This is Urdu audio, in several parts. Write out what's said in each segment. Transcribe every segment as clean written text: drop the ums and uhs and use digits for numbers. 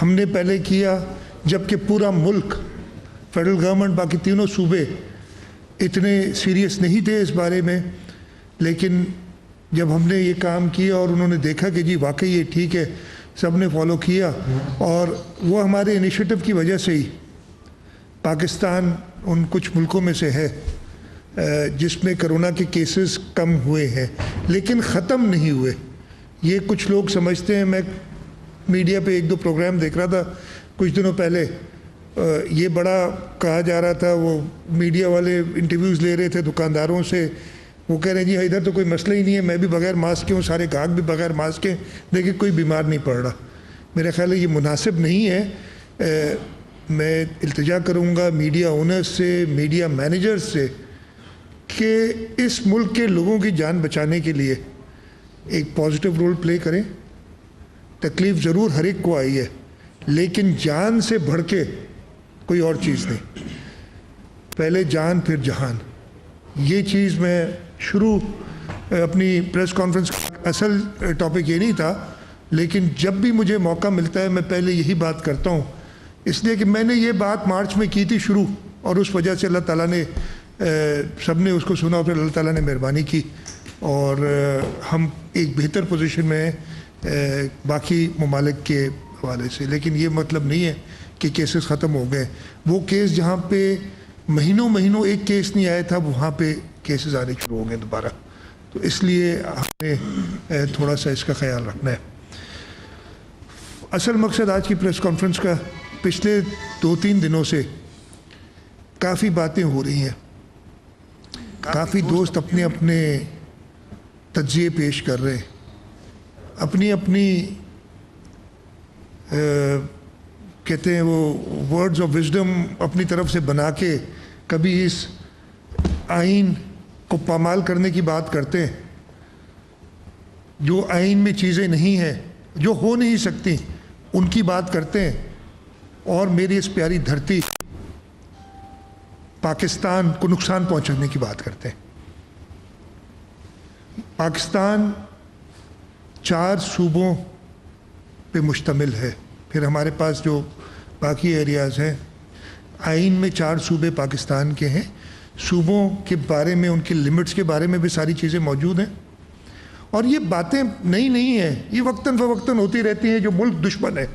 ہم نے پہلے کیا جبکہ پورا ملک، فیڈرل گورنمنٹ، باقی تینوں صوبے اتنے سیریس نہیں تھے اس بارے میں، لیکن جب ہم نے یہ کام کیا اور انہوں نے دیکھا کہ جی واقعی یہ ٹھیک ہے، سب نے فالو کیا، اور وہ ہمارے انیشیٹو کی وجہ سے ہی پاکستان ان کچھ ملکوں میں سے ہے جس میں کرونا کے کیسز کم ہوئے ہیں، لیکن ختم نہیں ہوئے۔ یہ کچھ لوگ سمجھتے ہیں، میں میڈیا پہ ایک دو پروگرام دیکھ رہا تھا کچھ دنوں پہلے، یہ بڑا کہا جا رہا تھا، وہ میڈیا والے انٹرویوز لے رہے تھے دکانداروں سے، وہ کہہ رہے ہیں جی ادھر تو کوئی مسئلہ ہی نہیں ہے، میں بھی بغیر ماسک کے ہوں، سارے گاہک بھی بغیر ماسک کے، دیکھیں کوئی بیمار نہیں پڑ رہا۔ میرا خیال ہے یہ مناسب نہیں ہے۔ میں التجا کروں گا میڈیا اونرز سے، میڈیا مینیجرز سے، کہ اس ملک کے لوگوں کی جان بچانے کے لیے ایک پازیٹیو رول پلے کریں۔ تکلیف ضرور ہر ایک کو آئی ہے، لیکن جان سے بڑھ کے کوئی اور چیز نہیں، پہلے جان پھر جہان۔ یہ چیز میں شروع اپنی پریس کانفرنس کا اصل ٹاپک یہ نہیں تھا، لیکن جب بھی مجھے موقع ملتا ہے میں پہلے یہی بات کرتا ہوں، اس لیے کہ میں نے یہ بات مارچ میں کی تھی شروع، اور اس وجہ سے اللہ تعالیٰ نے سب نے اس کو سنا، اور پھر اللہ تعالیٰ نے مہربانی کی اور ہم ایک بہتر پوزیشن میں ہیں باقی ممالک کے حوالے سے۔ لیکن یہ مطلب نہیں ہے کہ کیسز ختم ہو گئے۔ وہ کیس جہاں پہ مہینوں ایک کیس نہیں آیا تھا، وہاں پہ کیسز آنے شروع ہو گئے دوبارہ، تو اس لیے ہم نے تھوڑا سا اس کا خیال رکھنا ہے۔ اصل مقصد آج کی پریس کانفرنس کا، پچھلے 2-3 دنوں سے کافی باتیں ہو رہی ہیں، کافی دوست اپنے اپنے تجزیے پیش کر رہے ہیں، اپنی کہتے ہیں وہ ورڈز آف وزڈم اپنی طرف سے بنا کے کبھی اس آئین کو پامال کرنے کی بات کرتے ہیں، جو آئین میں چیزیں نہیں ہیں، جو ہو نہیں سکتی، ان کی بات کرتے ہیں، اور میری اس پیاری دھرتی پاکستان کو نقصان پہنچانے کی بات کرتے ہیں۔ پاکستان 4 صوبوں پہ مشتمل ہے، پھر ہمارے پاس جو باقی ایریاز ہیں، آئین میں 4 صوبے پاکستان کے ہیں، صوبوں کے بارے میں، ان کے لمٹس کے بارے میں بھی ساری چیزیں موجود ہیں، اور یہ باتیں نئی نہیں ہیں، یہ وقتاً فوقتاً ہوتی رہتی ہیں۔ جو ملک دشمن ہے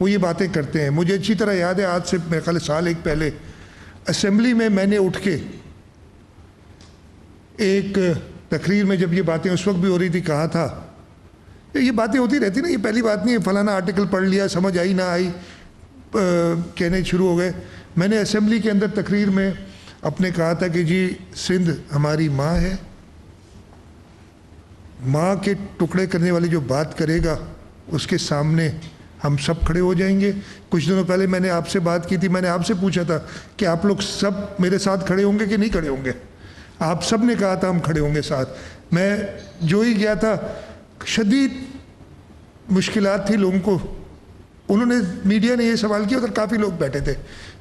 وہ یہ باتیں کرتے ہیں۔ مجھے اچھی طرح یاد ہے، آج سے میرے خیال سال ایک پہلے اسمبلی میں نے اٹھ کے ایک تقریر میں، جب یہ باتیں اس وقت بھی ہو رہی تھی، کہا تھا یہ باتیں ہوتی رہتی نا، یہ پہلی بات نہیں ہے، فلانا آرٹیکل پڑھ لیا، سمجھ آئی نہ آئی، کہنے شروع ہو گئے۔ میں نے اسمبلی کے اندر تقریر میں اپنے کہا تھا کہ جی سندھ ہماری ماں ہے، ماں کے ٹکڑے کرنے والی جو بات کرے گا اس کے سامنے ہم سب کھڑے ہو جائیں گے۔ کچھ دنوں پہلے میں نے آپ سے بات کی تھی، میں نے آپ سے پوچھا تھا کہ آپ لوگ سب میرے ساتھ کھڑے ہوں گے کہ نہیں کھڑے ہوں گے؟ آپ سب نے کہا تھا ہم کھڑے ہوں گے ساتھ۔ میں جو ہی گیا تھا، شدید مشکلات تھی لوگوں کو، انہوں نے، میڈیا نے یہ سوال کیا، ادھر کافی لوگ بیٹھے تھے،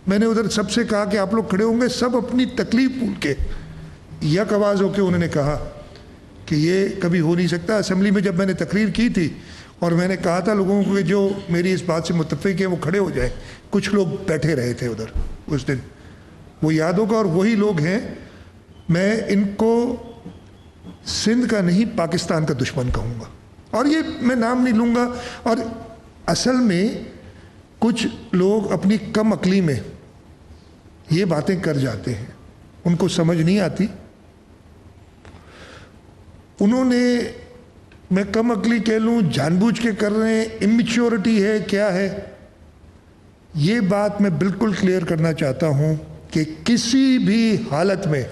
میں نے ادھر سب سے کہا کہ آپ لوگ کھڑے ہوں گے، سب اپنی تکلیف بھول کے یک آواز ہو کے انہوں نے کہا کہ یہ کبھی ہو نہیں سکتا۔ اسمبلی میں جب میں نے تقریر کی تھی اور میں نے کہا تھا لوگوں کو کہ جو میری اس بات سے متفق ہے وہ کھڑے ہو جائیں، کچھ لوگ بیٹھے رہے تھے ادھر اس دن، وہ یاد ہوگا، اور وہی لوگ ہیں۔ میں ان کو سندھ کا نہیں، پاکستان کا دشمن کہوں گا، اور یہ میں نام نہیں لوں گا۔ اور اصل میں کچھ لوگ اپنی کم عقلی میں یہ باتیں کر جاتے ہیں، ان کو سمجھ نہیں آتی، انہوں نے، میں کم عقلی کہہ لوں، جان بوجھ کے کر رہے ہیں، امیچورٹی ہے، کیا ہے، یہ بات میں بالکل کلیئر کرنا چاہتا ہوں کہ کسی بھی حالت میں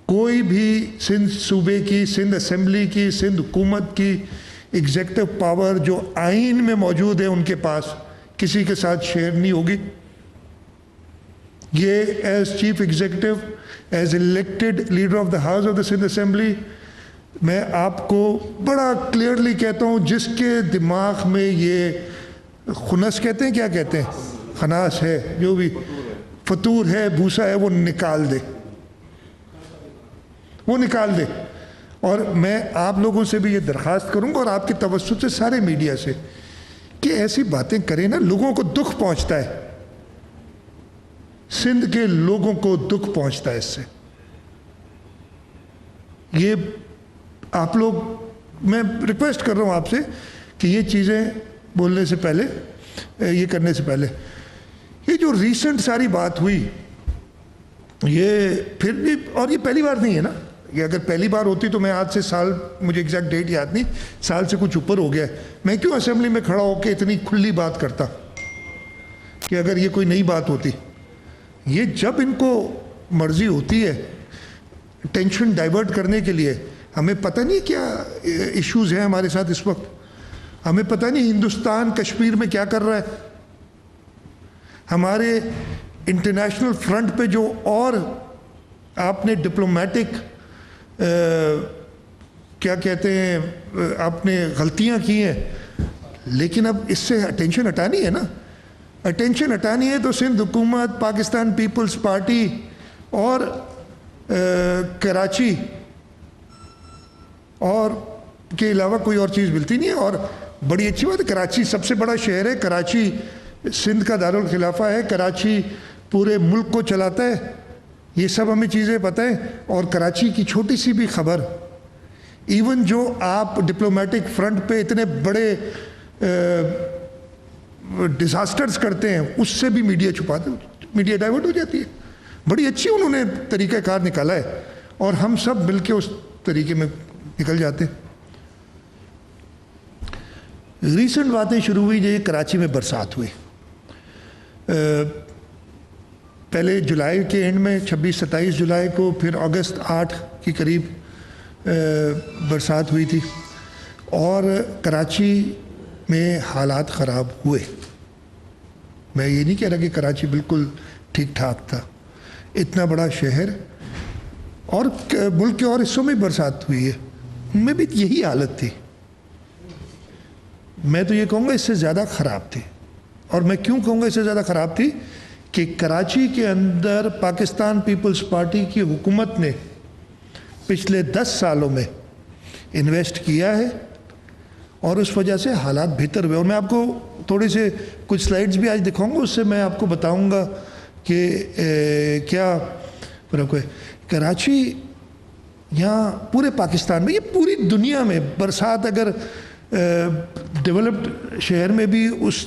کوئی بھی سندھ صوبے کی، سندھ اسمبلی کی، سندھ حکومت کی ایگزیکٹو پاور جو آئین میں موجود ہے ان کے پاس، کسی کے ساتھ شیئر نہیں ہوگی۔ یہ as chief executive, as elected leader of the house of the Sindh assembly, میں آپ کو بڑا کلیئرلی کہتا ہوں، جس کے دماغ میں یہ خنس کہتے ہیں، کیا کہتے ہیں، خناس ہے، جو بھی فطور ہے، بھوسا ہے، وہ نکال دے، وہ نکال دے۔ اور میں آپ لوگوں سے بھی یہ درخواست کروں گا اور آپ کے توسط سے سارے میڈیا سے کہ ایسی باتیں کریں نا, لوگوں کو دکھ پہنچتا ہے, سندھ کے لوگوں کو دکھ پہنچتا ہے اس سے. یہ آپ لوگ, میں ریکویسٹ کر رہا ہوں آپ سے کہ یہ چیزیں بولنے سے پہلے, یہ کرنے سے پہلے, یہ جو ریسنٹ ساری بات ہوئی, یہ پھر بھی, اور یہ پہلی بار نہیں ہے نا, یہ اگر پہلی بار ہوتی تو میں آج سے سال, مجھے ایگزیکٹ ڈیٹ یاد نہیں, سال سے کچھ اوپر ہو گیا ہے, میں کیوں اسمبلی میں کھڑا ہو کے اتنی کھلی بات کرتا کہ اگر یہ کوئی نئی بات ہوتی. یہ جب ان کو مرضی ہوتی ہے ٹینشن ڈائیورٹ کرنے کے لیے, ہمیں پتہ نہیں کیا ایشوز ہیں ہمارے ساتھ اس وقت, ہمیں پتہ نہیں ہندوستان کشمیر میں کیا کر رہا ہے, ہمارے انٹرنیشنل فرنٹ پہ جو اور آپ نے ڈپلومیٹک کیا کہتے ہیں, آپ نے غلطیاں کی ہیں, لیکن اب اس سے اٹینشن ہٹانی ہے نا, اٹینشن ہٹانی ہے تو سندھ حکومت, پاکستان پیپلز پارٹی اور کراچی اور کے علاوہ کوئی اور چیز ملتی نہیں ہے. اور بڑی اچھی بات ہے, کراچی سب سے بڑا شہر ہے, کراچی سندھ کا دارالخلافہ ہے, کراچی پورے ملک کو چلاتا ہے, یہ سب ہمیں چیزیں پتہ ہیں. اور کراچی کی چھوٹی سی بھی خبر, ایون جو آپ ڈپلومیٹک فرنٹ پہ اتنے بڑے ڈیزاسٹرز کرتے ہیں, اس سے بھی میڈیا چھپاتے, میڈیا ڈائیورٹ ہو جاتی ہے. بڑی اچھی انہوں نے طریقہ کار نکالا ہے اور ہم سب مل کے اس طریقے میں نکل جاتے. ریسنٹ باتیں شروع ہوئی جو کراچی میں برسات ہوئی, پہلے جولائی کے اینڈ میں 26-27 جولائی کو, پھر اگست 8 کے قریب برسات ہوئی تھی اور کراچی میں حالات خراب ہوئے. میں یہ نہیں کہہ رہا کہ کراچی بالکل ٹھیک ٹھاک تھا, اتنا بڑا شہر اور ملک کے اور حصوں میں برسات ہوئی ہے, ان میں بھی یہی حالت تھی. میں تو یہ کہوں گا اس سے زیادہ خراب تھی. اور میں کیوں کہوں گا اس سے زیادہ خراب تھی کہ کراچی کے اندر پاکستان پیپلز پارٹی کی حکومت نے پچھلے 10 سالوں میں انویسٹ کیا ہے اور اس وجہ سے حالات بہتر ہوئے. اور میں آپ کو تھوڑے سے کچھ سلائیڈز بھی آج دکھاؤں گا, اس سے میں آپ کو بتاؤں گا کہ کیا فرق ہے. کراچی یہاں پورے پاکستان میں, یہ پوری دنیا میں برسات اگر ڈیولپڈ شہر میں بھی اس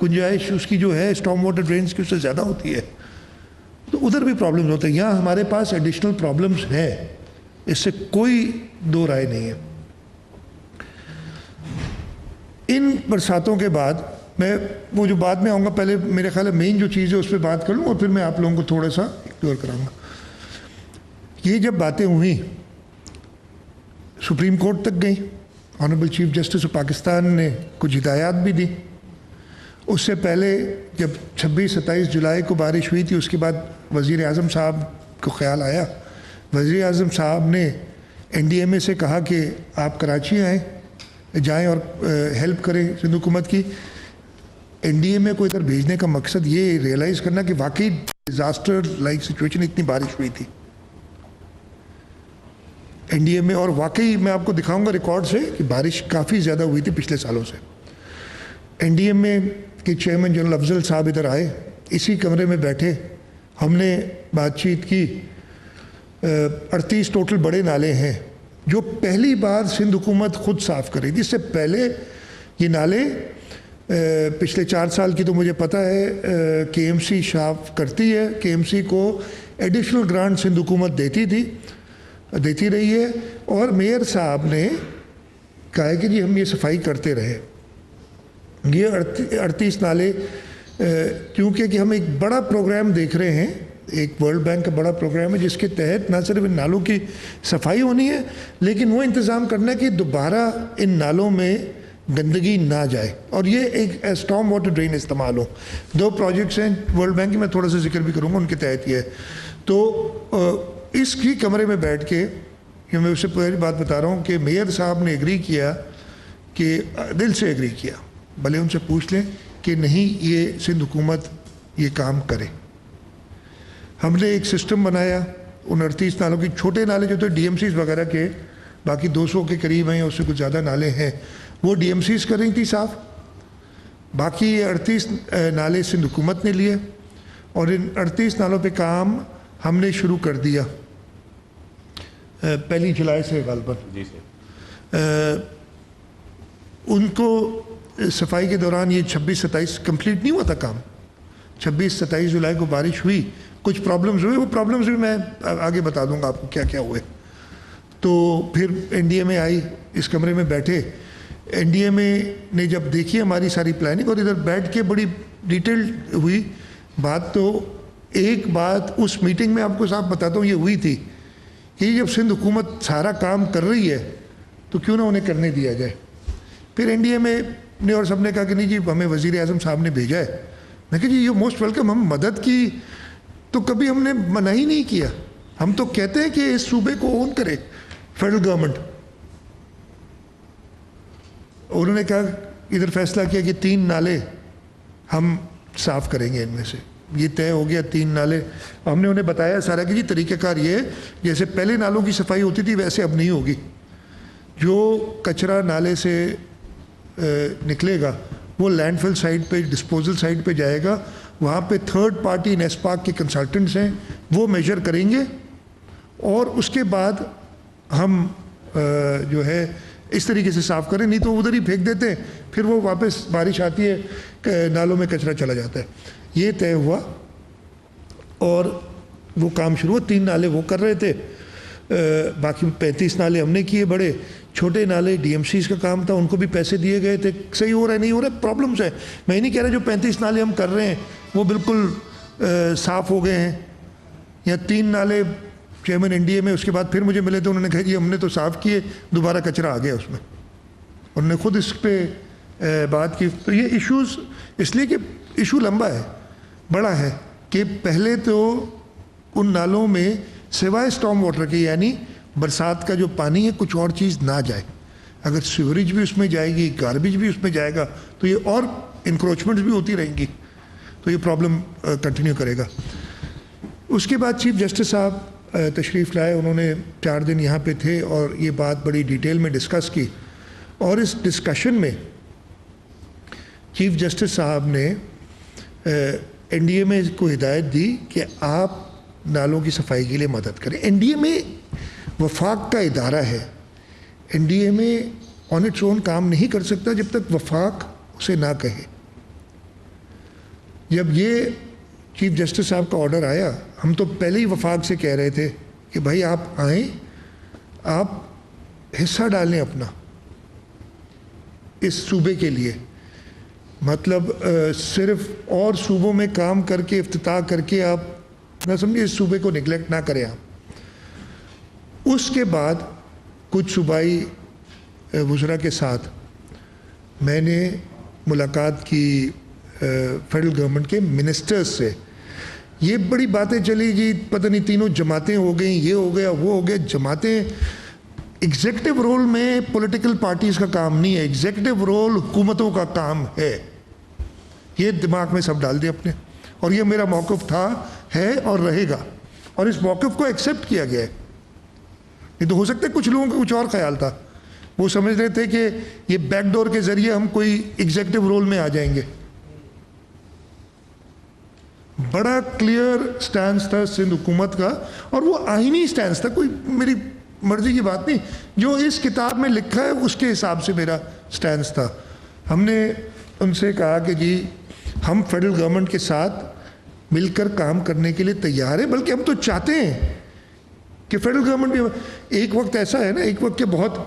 گنجائش اس کی جو ہے اسٹارم واٹر ڈرینز کی اس سے زیادہ ہوتی ہے, تو ادھر بھی پرابلمز ہوتے ہیں. یہاں ہمارے پاس ایڈیشنل پرابلمز ہیں, اس سے کوئی دو رائے نہیں ہے. ان برساتوں کے بعد میں وہ جو بعد میں آؤں گا, پہلے میرے خیال ہے مین جو چیز ہے اس پہ بات کر لوں اور پھر میں آپ لوگوں کو تھوڑا سا ایکسپلور کراؤں گا. یہ جب باتیں ہوئیں سپریم کورٹ تک گئیں, honourable chief justice of Pakistan نے کچھ ہدایات بھی دی. اس سے پہلے جب 26-27 جولائی کو بارش ہوئی تھی, اس کے بعد وزیر اعظم صاحب کو خیال آیا, وزیر اعظم صاحب نے NDMA سے کہا کہ آپ کراچی جائیں اور ہیلپ کریں سندھ حکومت کی. NDMA کو ادھر بھیجنے کا مقصد یہ ریئلائز کرنا کہ واقعی ڈیزاسٹر لائک سچویشن, اتنی بارش ہوئی تھی NDMA, اور واقعی میں آپ کو دکھاؤں گا ریکارڈ سے کہ بارش کافی زیادہ ہوئی تھی پچھلے سالوں سے. NDMA کے چیئرمین جنرل افضل صاحب ادھر آئے, اسی کمرے میں بیٹھے, ہم نے بات چیت کی. 38 ٹوٹل بڑے نالے ہیں جو پہلی بار سندھ حکومت خود صاف کر رہی تھی. اس سے پہلے یہ نالے پچھلے 4 سال کی تو مجھے پتہ ہے KMC صاف کرتی ہے, KMC کو ایڈیشنل گرانٹ سندھ حکومت دیتی رہی ہے, اور میئر صاحب نے کہا ہے کہ جی ہم یہ صفائی کرتے رہے. یہ 38 نالے, کیونکہ کہ ہم ایک بڑا پروگرام دیکھ رہے ہیں, ایک ورلڈ بینک کا بڑا پروگرام ہے جس کے تحت نہ صرف ان نالوں کی صفائی ہونی ہے لیکن وہ انتظام کرنا ہے کہ دوبارہ ان نالوں میں گندگی نہ جائے اور یہ ایک اسٹارم واٹر ڈرین استعمال ہو. 2 پروجیکٹس ہیں ورلڈ بینک کی, میں تھوڑا سا ذکر بھی کروں گا, ان کے تحت یہ ہے. تو اس کی کمرے میں بیٹھ کے میں اس سے پہلی بات بتا رہا ہوں کہ میئر صاحب نے ایگری کیا, کہ دل سے ایگری کیا, بھلے ان سے پوچھ لیں کہ نہیں یہ سندھ حکومت یہ کام کرے. ہم نے ایک سسٹم بنایا ان 38 نالوں کی, چھوٹے نالے جو تھے DMCs وغیرہ کے باقی 200 کے قریب ہیں, اس سے کچھ زیادہ نالے ہیں, وہ ڈی ایم سیز کر رہی تھی صاف. باقی 38 نالے سندھ حکومت نے لیے, اور ان 38 نالوں پہ کام ہم نے شروع کر دیا 1 جولائی سے غالباً. جی سر. ان کو صفائی کے دوران یہ 26-27 کمپلیٹ نہیں ہوا تھا کام. 26-27 جولائی کو بارش ہوئی, کچھ پرابلمز ہوئے, وہ پرابلمز بھی میں آگے بتا دوں گا آپ کو کیا کیا ہوئے. تو پھر این ڈی اے میں آئی, اس کمرے میں بیٹھے, این ڈی اے میں نے جب دیکھی ہماری ساری پلاننگ, اور ادھر بیٹھ کے بڑی ڈیٹیل ہوئی بات. تو ایک بات اس میٹنگ میں آپ کو صاحب بتاتا ہوں یہ ہوئی تھی کہ جب سندھ حکومت سارا کام کر رہی ہے تو کیوں نہ انہیں کرنے دیا جائے. پھر این ڈی اے میں نے اور سب نے کہا کہ نہیں جی ہمیں وزیر اعظم صاحب نے بھیجا ہے. میں کہا جی یو موسٹ ویلکم, ہم مدد کی تو کبھی ہم نے منع ہی نہیں کیا. ہم تو کہتے ہیں کہ اس صوبے کو اون کرے فیڈرل گورنمنٹ. انہوں نے کہا ادھر فیصلہ کیا کہ 3 نالے ہم صاف کریں گے, ان میں سے یہ طے ہو گیا 3 نالے. ہم نے انہیں بتایا سارا کہ جی طریقہ کار یہ ہے, جیسے پہلے نالوں کی صفائی ہوتی تھی ویسے اب نہیں ہوگی. جو کچرا نالے سے نکلے گا وہ لینڈ فل سائٹ پہ, ڈسپوزل سائٹ پہ جائے گا. وہاں پہ 3rd پارٹی نیسپاک کے کنسلٹنٹس ہیں, وہ میجر کریں گے, اور اس کے بعد ہم جو ہے اس طریقے سے صاف کریں. نہیں تو ادھر ہی پھینک دیتے ہیں, پھر وہ واپس بارش آتی ہے نالوں میں کچرا چلا جاتا ہے. یہ طے ہوا اور وہ کام شروع ہوا. 3 نالے وہ کر رہے تھے, باقی 35 نالے ہم نے کیے. بڑے چھوٹے نالے ڈی ایم سیز کا کام تھا, ان کو بھی پیسے دیے گئے تھے. صحیح ہو رہا ہے نہیں ہو رہا ہے, پرابلمس ہیں. میں یہ نہیں کہہ رہا جو 35 نالے ہم کر رہے ہیں وہ بالکل صاف ہو گئے ہیں, یا 3 نالے چیئرمین این ڈی اے میں اس کے بعد پھر مجھے ملے تو انہوں نے کہا جی ہم نے تو صاف کیے, دوبارہ کچرا آ گیا اس میں. انہوں نے خود اس پہ بات کی. تو یہ ایشوز اس لیے کہ ایشو لمبا ہے, بڑا ہے, کہ پہلے تو ان نالوں میں سوائے اسٹارم واٹر کے, یعنی برسات کا جو پانی ہے, کچھ اور چیز نہ جائے. اگر سیوریج بھی اس میں جائے گی, گاربیج بھی اس میں جائے گا, تو یہ اور انکروچمنٹس بھی ہوتی رہیں گی, تو یہ پرابلم کنٹینیو کرے گا. اس کے بعد چیف جسٹس صاحب تشریف لائے. انہوں نے 4 دن یہاں پہ تھے اور یہ بات بڑی ڈیٹیل میں ڈسکس کی. اور اس ڈسکشن میں چیف جسٹس صاحب نے این ڈی اے میں کو ہدایت دی کہ آپ نالوں کی صفائی کے لیے مدد کریں. این ڈی اے میں وفاق کا ادارہ ہے. این ڈی اے میں آن اٹس اون کام نہیں کر سکتا جب تک وفاق اسے نہ کہے. جب یہ چیف جسٹس صاحب کا آرڈر آیا, ہم تو پہلے ہی وفاق سے کہہ رہے تھے کہ بھائی آپ آئیں, آپ حصہ ڈالیں اپنا اس صوبے کے لیے. مطلب صرف اور صوبوں میں کام کر کے افتتاح کر کے آپ نہ سمجھے, اس صوبے کو نگلیکٹ نہ کریں آپ. اس کے بعد کچھ صوبائی وزراء کے ساتھ میں نے ملاقات کی فیڈرل گورنمنٹ کے منسٹرز سے. یہ بڑی باتیں چلی جی, پتہ نہیں تینوں جماعتیں ہو گئیں, یہ ہو گیا وہ ہو گیا. جماعتیں ایگزیکٹو رول میں پولیٹیکل پارٹیز کا کام نہیں ہے, ایگزیکٹو رول حکومتوں کا کام ہے. یہ دماغ میں سب ڈال دیں اپنے, اور یہ میرا موقف تھا, ہے اور رہے گا, اور اس موقف کو ایکسیپٹ کیا گیا ہے. یہ تو ہو سکتا ہے کچھ لوگوں کا کچھ اور خیال تھا, وہ سمجھ رہے تھے کہ یہ بیک ڈور کے ذریعے ہم کوئی ایگزیکٹو رول میں آ جائیں گے. بڑا کلیئر سٹینس تھا سندھ حکومت کا, اور وہ آئینی سٹینس تھا, کوئی میری مرضی کی بات نہیں. جو اس کتاب میں لکھا ہے اس کے حساب سے میرا سٹینس تھا. ہم نے ان سے کہا کہ جی ہم فیڈرل گورنمنٹ کے ساتھ مل کر کام کرنے کے لیے تیار ہیں, بلکہ ہم تو چاہتے ہیں کہ فیڈرل گورنمنٹ بھی. ایک وقت ایسا ہے نا, ایک وقت کے بہت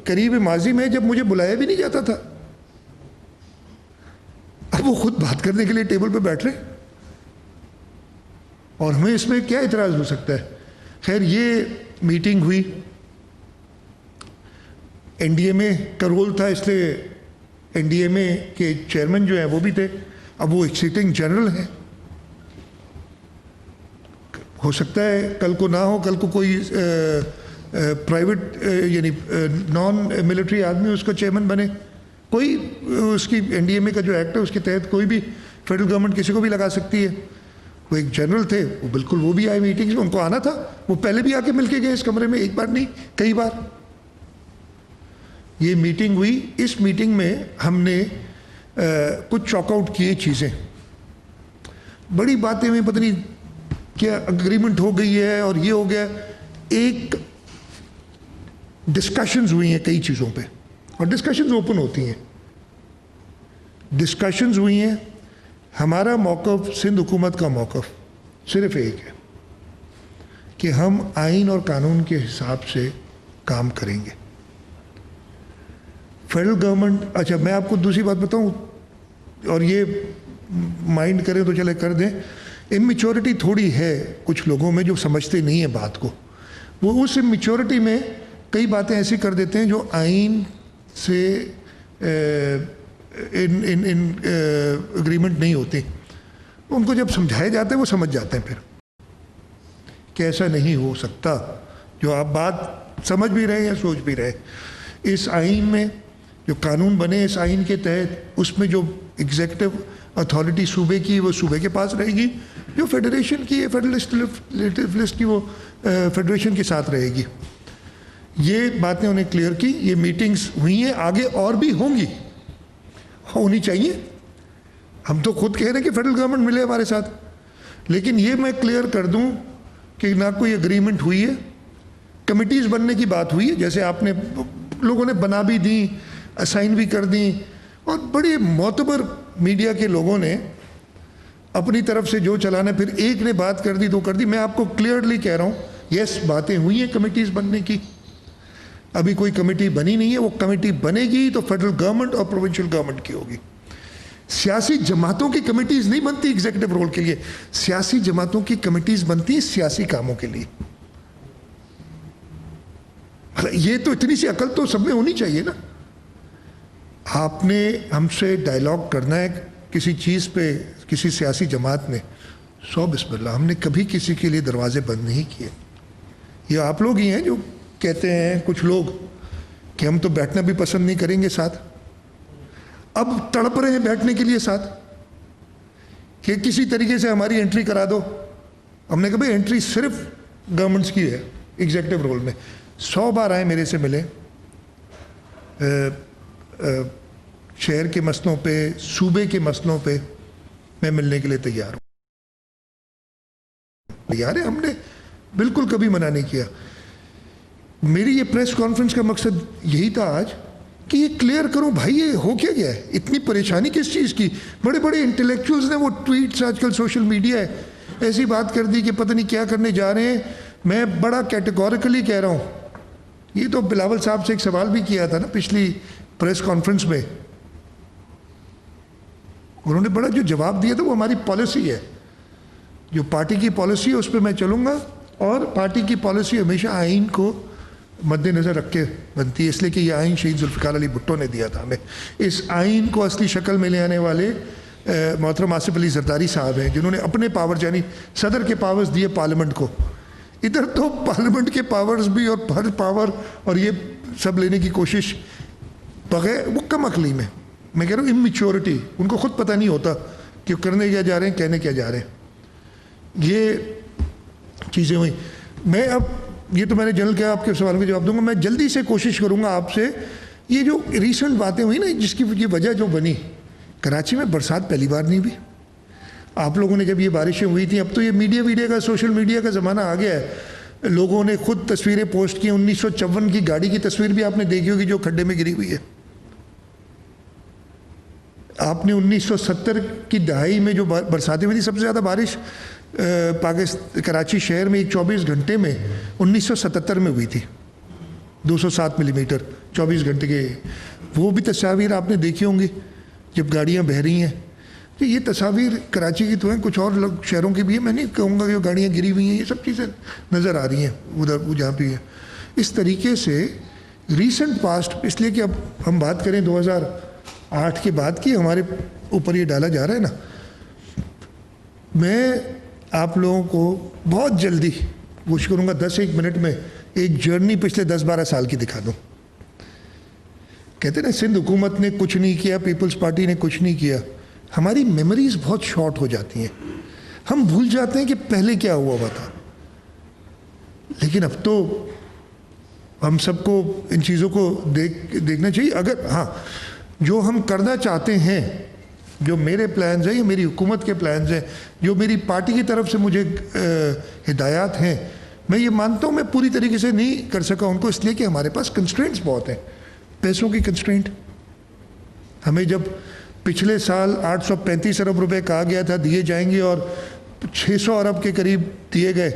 قریب ماضی میں جب مجھے بلایا بھی نہیں جاتا تھا, اب وہ خود بات کرنے کے لیے ٹیبل پہ بیٹھ رہے, اور ہمیں اس میں کیا اعتراض ہو سکتا ہے. خیر یہ میٹنگ ہوئی, این ڈی اے میں کا رول تھا, اس لیے این ڈی اے میں کے چیئرمین جو ہیں وہ بھی تھے. اب وہ ایک سٹنگ جنرل ہیں, ہو سکتا ہے کل کو نہ ہو, کل کو کوئی پرائیویٹ یعنی نان ملٹری آدمی اس کا چیئرمین بنے. کوئی اس کی این ڈی اے میں کا جو ایکٹ ہے اس کے تحت کوئی بھی فیڈرل گورنمنٹ کسی کو بھی لگا سکتی ہے. وہ ایک جنرل تھے، وہ بالکل وہ بھی آئے میٹنگز میں، ان کو آنا تھا، وہ پہلے بھی آ کے مل کے گئے اس کمرے میں، ایک بار نہیں کئی بار. یہ میٹنگ ہوئی، اس میٹنگ میں ہم نے کچھ چاک آؤٹ کیے چیزیں، بڑی باتیں میں پتہ نہیں کیا اگریمنٹ ہو گئی ہے اور یہ ہو گیا. ایک ڈسکشنز ہوئی ہیں کئی چیزوں پہ، اور ڈسکشنز اوپن ہوتی ہیں. ڈسکشنز ہوئی ہیں. ہمارا موقف، سندھ حکومت کا موقف صرف ایک ہے کہ ہم آئین اور قانون کے حساب سے کام کریں گے. فیڈرل گورنمنٹ، اچھا میں آپ کو دوسری بات بتاؤں، اور یہ مائنڈ کریں تو چلے کر دیں، اممیچورٹی تھوڑی ہے کچھ لوگوں میں جو سمجھتے نہیں ہیں بات کو. وہ اس اممیچورٹی میں کئی باتیں ایسی کر دیتے ہیں جو آئین سے اگریمنٹ نہیں ہوتی. ان کو جب سمجھایا جاتا ہے وہ سمجھ جاتے ہیں پھر کہ ایسا نہیں ہو سکتا. جو آپ بات سمجھ بھی رہے یا سوچ بھی رہے، اس آئین میں جو قانون بنے اس آئین کے تحت، اس میں جو ایگزیکٹو اتھارٹی صوبے کی وہ صوبے کے پاس رہے گی، جو فیڈریشن کی ہے فیڈرلسٹ لسٹ کی وہ فیڈریشن کے ساتھ رہے گی. یہ باتیں انہیں کلیئر کی. یہ میٹنگز ہوئی ہیں، آگے اور بھی ہوں گی، ہونی چاہیے. ہم تو خود کہہ رہے ہیں کہ فیڈرل گورنمنٹ ملے ہمارے ساتھ، لیکن یہ میں کلیئر کر دوں کہ نہ کوئی اگریمنٹ ہوئی ہے. کمیٹیز بننے کی بات ہوئی ہے، جیسے آپ نے لوگوں نے بنا بھی دیں، اسائن بھی کر دیں، اور بڑے معتبر میڈیا کے لوگوں نے اپنی طرف سے جو چلانا، پھر ایک نے بات کر دی تو کر دی. میں آپ کو کلیئرلی کہہ رہا ہوں، یس باتیں ہوئی ہیں کمیٹیز بننے کی. ابھی کوئی کمیٹی بنی نہیں ہے. وہ کمیٹی بنے گی تو فیڈرل گورنمنٹ اور پروونشل گورنمنٹ کی ہوگی. سیاسی جماعتوں کی کمیٹیز نہیں بنتی ایگزیکٹو رول کے لیے، سیاسی جماعتوں کی کمیٹیز بنتی ہیں سیاسی کاموں کے لیے. یہ تو اتنی سی عقل تو سب میں ہونی چاہیے نا. آپ نے ہم سے ڈائلاگ کرنا ہے کسی چیز پہ، کسی سیاسی جماعت نے، سو بسم اللہ، ہم نے کبھی کسی کے لیے دروازے بند نہیں کیے. یہ آپ لوگ ہی ہیں جو کہتے ہیں کچھ لوگ کہ ہم تو بیٹھنا بھی پسند نہیں کریں گے ساتھ. اب تڑپ رہے ہیں بیٹھنے کے لیے ساتھ کہ کسی طریقے سے ہماری انٹری کرا دو. ہم نے کہا بھائی انٹری صرف گورنمنٹس کی ہے ایگزیکٹو رول میں. 100 بار آئے میرے سے ملے، شہر کے مسئلوں پہ، صوبے کے مسئلوں پہ میں ملنے کے لیے تیار ہوں. تیار ہے، ہم نے بالکل کبھی منع نہیں کیا. میری یہ پریس کانفرنس کا مقصد یہی تھا آج کہ یہ کلیئر کروں بھائی یہ ہو کیا گیا ہے، اتنی پریشانی کس چیز کی. بڑے بڑے انٹلیکچوئلز نے وہ ٹویٹس، آج کل سوشل میڈیا ہے، ایسی بات کر دی کہ پتہ نہیں کیا کرنے جا رہے ہیں. میں بڑا کیٹیگوریکلی کہہ رہا ہوں، یہ تو بلاول صاحب سے ایک سوال بھی کیا تھا نا پچھلی پریس کانفرنس میں، انہوں نے بڑا جو جواب دیا تھا وہ ہماری پالیسی ہے، جو پارٹی کی پالیسی ہے اس پہ میں چلوں گا. اور پارٹی کی پالیسی ہمیشہ آئین کو مد نظر رکھ کے بنتی ہے، اس لیے کہ یہ آئین شہید ذوالفقار علی بھٹو نے دیا تھا ہمیں. اس آئین کو اصلی شکل میں لے آنے والے محترم آصف علی زرداری صاحب ہیں، جنہوں نے اپنے پاور، یعنی صدر کے پاورز دیے پارلیمنٹ کو. ادھر تو پارلیمنٹ کے پاورز بھی اور ہر پاور اور یہ سب لینے کی کوشش بغیر، وہ کم عقلی میں کہہ رہا ہوں اممیچورٹی، ان کو خود پتہ نہیں ہوتا کہ کرنے کیا جا رہے ہیں، کہنے کیا جا رہے ہیں. یہ چیزیں ہوئیں. میں اب یہ تو میں نے جنرل کیا، آپ کے سوال کا جواب دوں گا. میں جلدی سے کوشش کروں گا آپ سے، یہ جو ریسنٹ باتیں ہوئی نا جس کی یہ وجہ جو بنی، کراچی میں برسات پہلی بار نہیں ہوئی. آپ لوگوں نے جب یہ بارشیں ہوئی تھیں، اب تو یہ میڈیا کا، سوشل میڈیا کا زمانہ آ گیا ہے. لوگوں نے خود تصویریں پوسٹ کی. 1954 کی گاڑی کی تصویر بھی آپ نے دیکھی ہوگی جو کھڈے میں گری ہوئی ہے. آپ نے 1970 کی دہائی میں جو برساتیں ہوئی تھی، سب سے زیادہ بارش کراچی شہر میں ایک 24 گھنٹے میں 1977 میں ہوئی تھی، 207 ملی میٹر 24 گھنٹے کے. وہ بھی تصاویر آپ نے دیکھی ہوں گی جب گاڑیاں بہہ رہی ہیں. کہ یہ تصاویر کراچی کی تو ہیں، کچھ اور شہروں کی بھی ہیں، میں نہیں کہوں گا کہ گاڑیاں گری ہوئی ہیں، یہ سب چیزیں نظر آ رہی ہیں ادھر وہ جہاں بھی ہے. اس طریقے سے ریسنٹ پاسٹ، اس لیے کہ اب ہم بات کریں 2008 کے بعد کی، ہمارے اوپر یہ ڈالا جا رہا ہے نا. میں آپ لوگوں کو بہت جلدی کوشش کروں گا 10-1 منٹ میں ایک جرنی پچھلے 10-12 سال کی دکھا دوں. کہتے ہیں نا سندھ حکومت نے کچھ نہیں کیا، پیپلز پارٹی نے کچھ نہیں کیا. ہماری میموریز بہت شارٹ ہو جاتی ہیں. ہم بھول جاتے ہیں کہ پہلے کیا ہوا تھا. لیکن اب تو ہم سب کو ان چیزوں کو دیکھنا چاہیے. اگر ہاں جو ہم کرنا چاہتے ہیں, جو میرے پلانز ہیں یا میری حکومت کے پلانز ہیں, جو میری پارٹی کی طرف سے مجھے ہدایات ہیں, میں یہ مانتا ہوں میں پوری طریقے سے نہیں کر سکا ان کو, اس لیے کہ ہمارے پاس کنسٹرینٹس بہت ہیں. پیسوں کی کنسٹرینٹ. ہمیں جب پچھلے سال 835 ارب روپے کہا گیا تھا دیے جائیں گے اور 600 ارب کے قریب دیے گئے,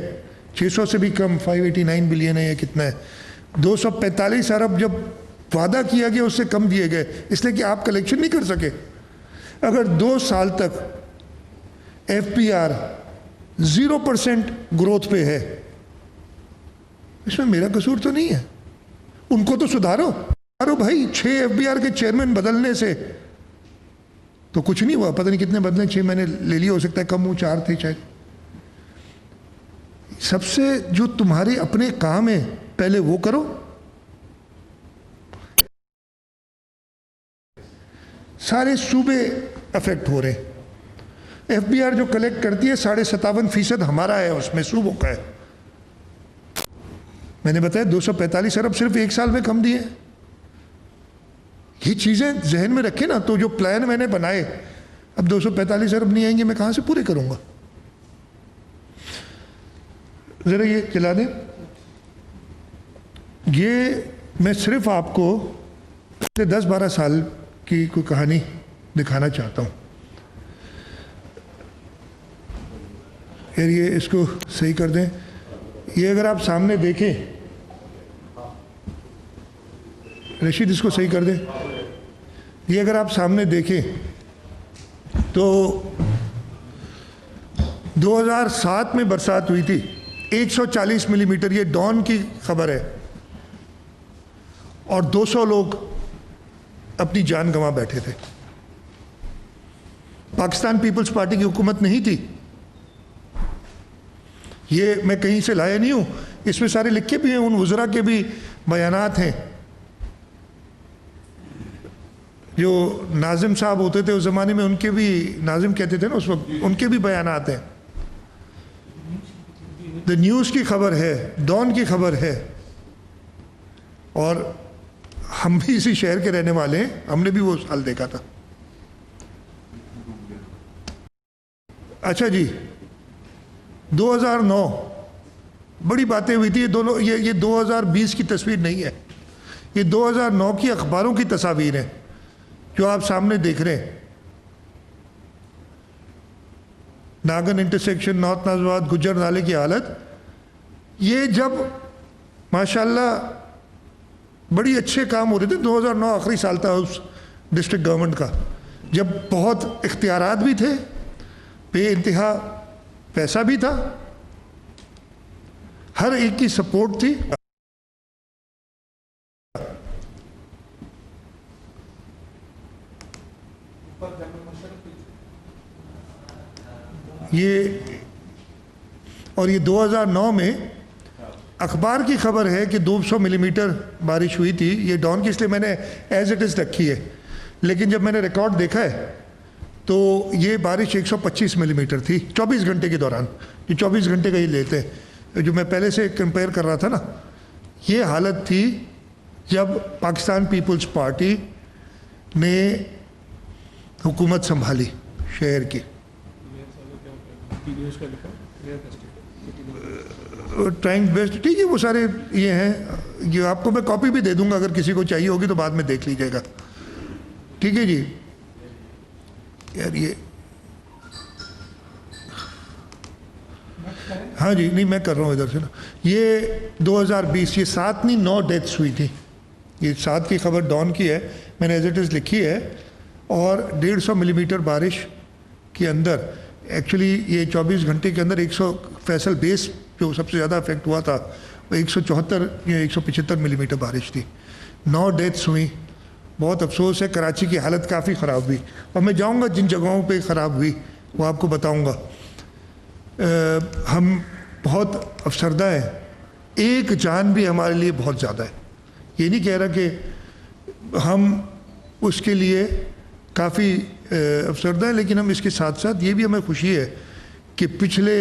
600 سے بھی کم, 589 بلین ہے یا کتنا ہے, 245 ارب جب وعدہ کیا گیا اس سے کم دیے گئے, اس لیے کہ آپ کلیکشن نہیں کر سکے. اگر 2 سال تک ایف پی آر 0% گروتھ پہ ہے, اس میں میرا قصور تو نہیں ہے. ان کو تو سدھارو بھائی. 6 ایف بی آر کے چیئرمین بدلنے سے تو کچھ نہیں ہوا. پتہ نہیں کتنے بدلے, 6 میں نے لے لیا, ہو سکتا ہے کم ہو, 4 تھے شاید. سب سے جو تمہارے اپنے کام ہیں پہلے وہ کرو. سارے صوبے افیکٹ ہو رہے ہیں. ایف بی آر جو کلیکٹ کرتی ہے 57.5% ہمارا ہے, اس میں صوبوں کا ہے. میں نے بتایا 245 ارب صرف 1 سال میں کم دیے. یہ چیزیں ذہن میں رکھیں نا. تو جو پلان میں نے بنائے, اب 245 ارب نہیں آئیں گے, میں کہاں سے پورے کروں گا؟ ذرا یہ چلا دیں. یہ میں صرف آپ کو 10-12 سال کی کوئی کہانی دکھانا چاہتا ہوں. یار یہ اس کو صحیح کر دیں. یہ اگر آپ سامنے دیکھیں, رشید اس کو صحیح کر دیں. یہ اگر آپ سامنے دیکھیں تو 2007 میں برسات ہوئی تھی 140 ملی میٹر. یہ ڈان کی خبر ہے. اور 200 لوگ اپنی جان گنوا بیٹھے تھے. پاکستان پیپلز پارٹی کی حکومت نہیں تھی. یہ میں کہیں سے لایا نہیں ہوں, اس میں سارے لکھے بھی ہیں, ان وزراء کے بھی بیانات ہیں. جو ناظم صاحب ہوتے تھے اس زمانے میں, ان کے بھی, ناظم کہتے تھے نا اس وقت, ان کے بھی بیانات ہیں. دا نیوز کی خبر ہے, ڈان کی خبر ہے. اور ہم بھی اسی شہر کے رہنے والے ہیں, ہم نے بھی وہ حال دیکھا تھا. اچھا جی, 2009 بڑی باتیں ہوئی تھی. یہ 2020 کی تصویر نہیں ہے, یہ 2009 کی اخباروں کی تصاویر ہیں جو آپ سامنے دیکھ رہے ہیں. ناگن انٹرسیکشن, نارتھ نازم آباد, گجر نالے کی حالت. یہ جب ماشاءاللہ بڑی اچھے کام ہو رہے تھے. 2009 آخری سال تھا اس ڈسٹرکٹ گورنمنٹ کا, جب بہت اختیارات بھی تھے, بے انتہا پیسہ بھی تھا, ہر ایک کی سپورٹ تھی. اور یہ 2009 میں اخبار کی خبر ہے کہ 200 ملی میٹر بارش ہوئی تھی. یہ ڈان کی اس لیے میں نے ایز اٹ از رکھی ہے, لیکن جب میں نے ریکارڈ دیکھا ہے تو یہ بارش 125 ملی میٹر تھی 24 گھنٹے کے دوران. جو 24 گھنٹے کا یہ لیتے ہیں, جو میں پہلے سے کمپیئر کر رہا تھا نا, یہ حالت تھی جب پاکستان پیپلز پارٹی نے حکومت سنبھالی شہر کی. ٹرائنگ بیسٹ, ٹھیک ہے, وہ سارے یہ ہیں. یہ آپ کو میں کاپی بھی دے دوں گا, اگر کسی کو چاہیے ہوگی تو بعد میں دیکھ لیجیے گا. ٹھیک ہے جی. یار یہ ہاں جی, نہیں میں کر رہا ہوں ادھر سے نا. یہ 2020, یہ 7 نہیں 9 ڈیتھس ہوئی تھی. یہ 7 کی خبر ڈان کی ہے, میں نے ایز اٹ از لکھی ہے. اور 150 ملی میٹر بارش کے اندر ایکچولی یہ 24 گھنٹے کے اندر 100 فیصل بیس جو سب سے زیادہ افیکٹ ہوا تھا وہ 174 یا 175 ملی میٹر بارش تھی. 9 ڈیتھس ہوئیں. بہت افسوس ہے. کراچی کی حالت کافی خراب ہوئی, اور میں جاؤں گا جن جگہوں پہ خراب ہوئی وہ آپ کو بتاؤں گا. ہم بہت افسردہ ہیں. ایک جان بھی ہمارے لیے بہت زیادہ ہے. یہ نہیں کہہ رہا کہ ہم اس کے لیے کافی افسردہ ہیں, لیکن ہم اس کے ساتھ ساتھ یہ بھی ہمیں خوشی ہے کہ پچھلے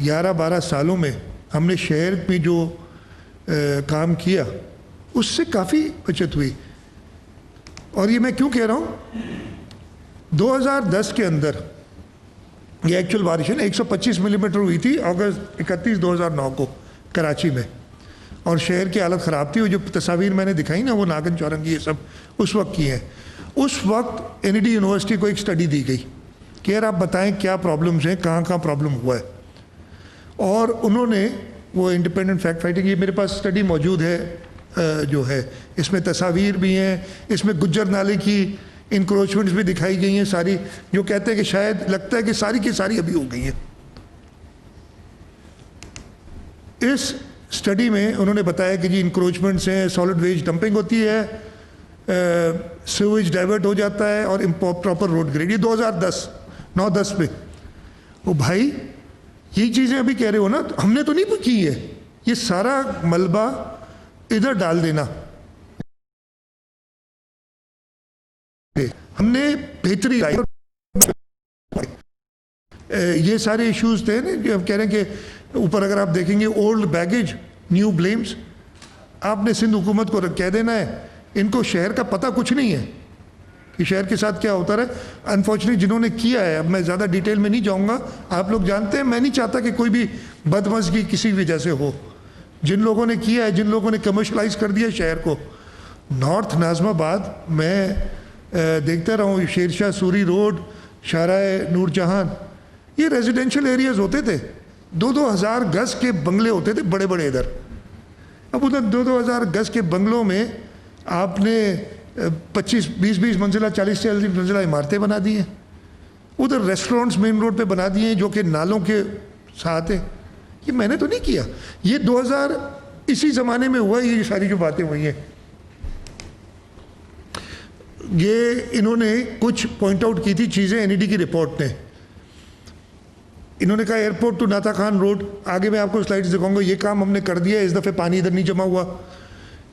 11-12 سالوں میں ہم نے شہر میں جو کام کیا اس سے کافی بچت ہوئی. اور یہ میں کیوں کہہ رہا ہوں، 2010 کے اندر یہ ایکچوئل بارشیں 125 ملی میٹر ہوئی تھی اگست 31 2009 کو کراچی میں، اور شہر کی حالت خراب تھی. وہ جو تصاویر میں نے دکھائی نا وہ ناگن چورنگی یہ سب اس وقت کی ہیں. اس وقت NED یونیورسٹی کو ایک سٹڈی دی گئی کہ یار آپ بتائیں کیا پرابلمز ہیں، کہاں کہاں پرابلم ہوا ہے. اور انہوں نے وہ انڈیپینڈنٹ فیکٹ فائٹنگ، یہ میرے پاس سٹڈی موجود ہے جو ہے، اس میں تصاویر بھی ہیں، اس میں گجر نالے کی انکروچمنٹس بھی دکھائی گئی ہیں ساری، جو کہتے ہیں کہ شاید لگتا ہے کہ ساری کی ساری ابھی ہو گئی ہیں. اس سٹڈی میں انہوں نے بتایا کہ جی انکروچمنٹس ہیں، سالڈ ویسٹ ڈمپنگ ہوتی ہے، سیویج ڈائیورٹ ہو جاتا ہے، اور پراپر روڈ گریڈ. یہ 2010 9-10 میں. وہ بھائی یہ چیزیں ابھی کہہ رہے ہو نا، ہم نے تو نہیں کی ہے. یہ سارا ملبہ ادھر ڈال دینا، ہم نے بہتری لائی. یہ سارے ایشوز تھے نا جو ہم کہہ رہے ہیں کہ اوپر اگر آپ دیکھیں گے اولڈ بیگیج نیو بلیمز. آپ نے سندھ حکومت کو کہہ دینا ہے، ان کو شہر کا پتہ کچھ نہیں ہے کہ شہر کے ساتھ کیا ہوتا رہے. انفارچونیٹلی جنہوں نے کیا ہے، اب میں زیادہ ڈیٹیل میں نہیں جاؤں گا، آپ لوگ جانتے ہیں، میں نہیں چاہتا کہ کوئی بھی بدمزگی کسی وجہ سے ہو. جن لوگوں نے کیا ہے، جن لوگوں نے کمرشلائز کر دیا شہر کو، نارتھ ناظم آباد میں دیکھتا رہا ہوں، شیر شاہ سوری روڈ، شاہراہ نور جہان، یہ ریزیڈینشل ایریاز ہوتے تھے، 2-2 ہزار گز کے بنگلے ہوتے تھے بڑے بڑے ادھر. اب ادھر 2-2 ہزار گز کے بنگلوں میں آپ نے 25-20 منزلہ 40 منزلہ عمارتیں بنا دی ہیں. ادھر ریسٹورنٹس مین روڈ پہ بنا دیے ہیں جو کہ نالوں کے ساتھ ہیں. یہ میں نے تو نہیں کیا، یہ 2000 اسی زمانے میں ہوا. یہ ساری جو باتیں ہوئی ہیں، یہ انہوں نے کچھ پوائنٹ آؤٹ کی تھی چیزیں NED کی رپورٹ نے. انہوں نے کہا ایئرپورٹ ٹو ناتا خان روڈ، آگے میں آپ کو سلائڈز دکھاؤں گا، یہ کام ہم نے کر دیا. اس دفعہ پانی ادھر نہیں جمع ہوا.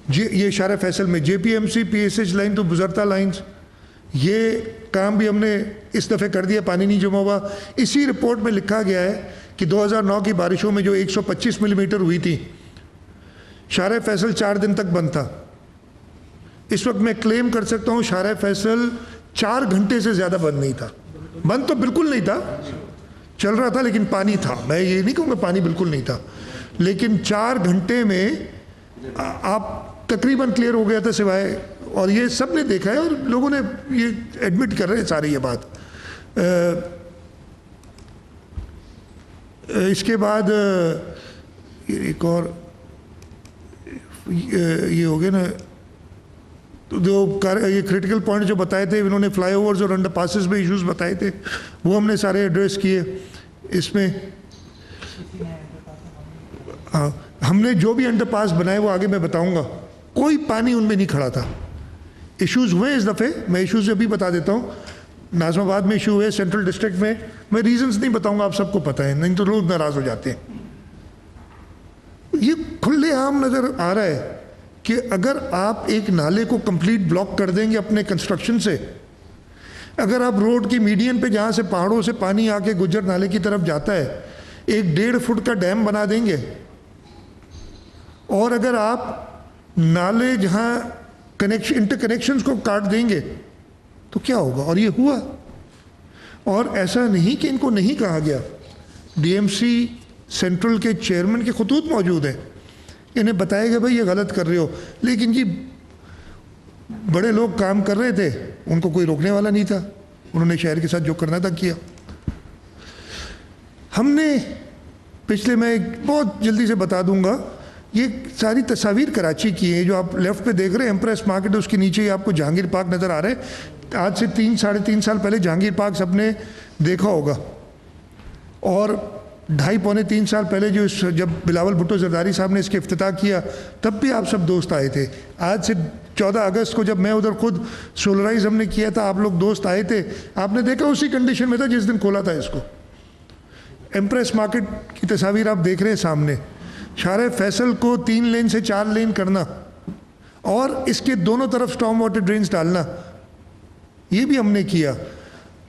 یہ شارع فیصل میں JPMC PSH لائن ٹو بزرتا لائنز، یہ کام بھی ہم نے اس دفعہ کر دیا، پانی نہیں جمع ہوا. اسی رپورٹ میں لکھا گیا ہے کہ 2009 کی بارشوں میں جو 125 ملی میٹر ہوئی تھی، شارع فیصل 4 دن تک بند تھا. اس وقت میں کلیم کر سکتا ہوں شارع فیصل 4 گھنٹے سے زیادہ بند نہیں تھا. بند تو بالکل نہیں تھا، چل رہا تھا لیکن پانی تھا. میں یہ نہیں کہوں گا پانی بالکل نہیں تھا، لیکن 4 گھنٹے میں آپ تقریباً کلیئر ہو گیا تھا سوائے. اور یہ سب نے دیکھا ہے اور لوگوں نے یہ ایڈمٹ کر رہے ہیں ساری یہ بات. اس کے بعد ایک اور یہ ہو گیا نا، جو یہ کریٹیکل پوائنٹ جو بتائے تھے انہوں نے، فلائی اوورز اور انڈر پاسز میں ایشوز بتائے تھے، وہ ہم نے سارے ایڈریس کیے. اس میں ہم نے جو بھی انڈر پاس بنائے وہ آگے میں بتاؤں گا، کوئی پانی ان میں نہیں کھڑا تھا. ایشوز ہوئے اس دفعے، میں ایشوز ابھی بتا دیتا ہوں. ناظم آباد میں ایشو ہوئے، سینٹرل ڈسٹرکٹ میں ریزنز نہیں بتاؤں گا، آپ سب کو پتہ ہے، نہیں تو لوگ ناراض ہو جاتے ہیں. یہ کھلے عام نظر آ رہا ہے کہ اگر آپ ایک نالے کو کمپلیٹ بلاک کر دیں گے اپنے کنسٹرکشن سے، اگر آپ روڈ کی میڈین پہ جہاں سے پہاڑوں سے پانی آ کے گجر نالے کی طرف جاتا ہے 1-1.5 فٹ کا ڈیم بنا دیں گے، اور اگر آپ نالے جہاں انٹر کنیکشنز کو کاٹ دیں گے تو کیا ہوگا. اور یہ ہوا. اور ایسا نہیں کہ ان کو نہیں کہا گیا، DMC سینٹرل کے چیئرمین کے خطوط موجود ہیں، انہیں بتایا گیا بھائی یہ غلط کر رہے ہو، لیکن جی بڑے لوگ کام کر رہے تھے، ان کو کوئی روکنے والا نہیں تھا، انہوں نے شہر کے ساتھ جو کرنا تھا کیا. ہم نے پچھلے، میں بہت جلدی سے بتا دوں گا، یہ ساری تصاویر کراچی کی ہیں جو آپ لیفٹ پہ دیکھ رہے ہیں، ایمپریس مارکیٹ، اس کے نیچے ہی آپ کو جہانگیر پارک نظر آ رہا ہے. آج سے 3-3.5 سال پہلے جہانگیر پارک سب نے دیکھا ہوگا، اور 2.5-3 سال پہلے جب بلاول بھٹو زرداری صاحب نے اس کے افتتاح کیا تب بھی آپ سب دوست آئے تھے. آج سے 14 اگست کو جب میں ادھر خود سولرائز ہم نے کیا تھا، آپ لوگ دوست آئے تھے، آپ نے دیکھا اسی کنڈیشن میں تھا جس دن کھولا تھا اس کو. ایمپریس مارکیٹ کی تصاویر آپ دیکھ رہے ہیں سامنے. شارع فیصل کو 3 لین سے 4 لین کرنا اور اس کے دونوں طرف سٹارم واٹر ڈرینز ڈالنا، یہ بھی ہم نے کیا.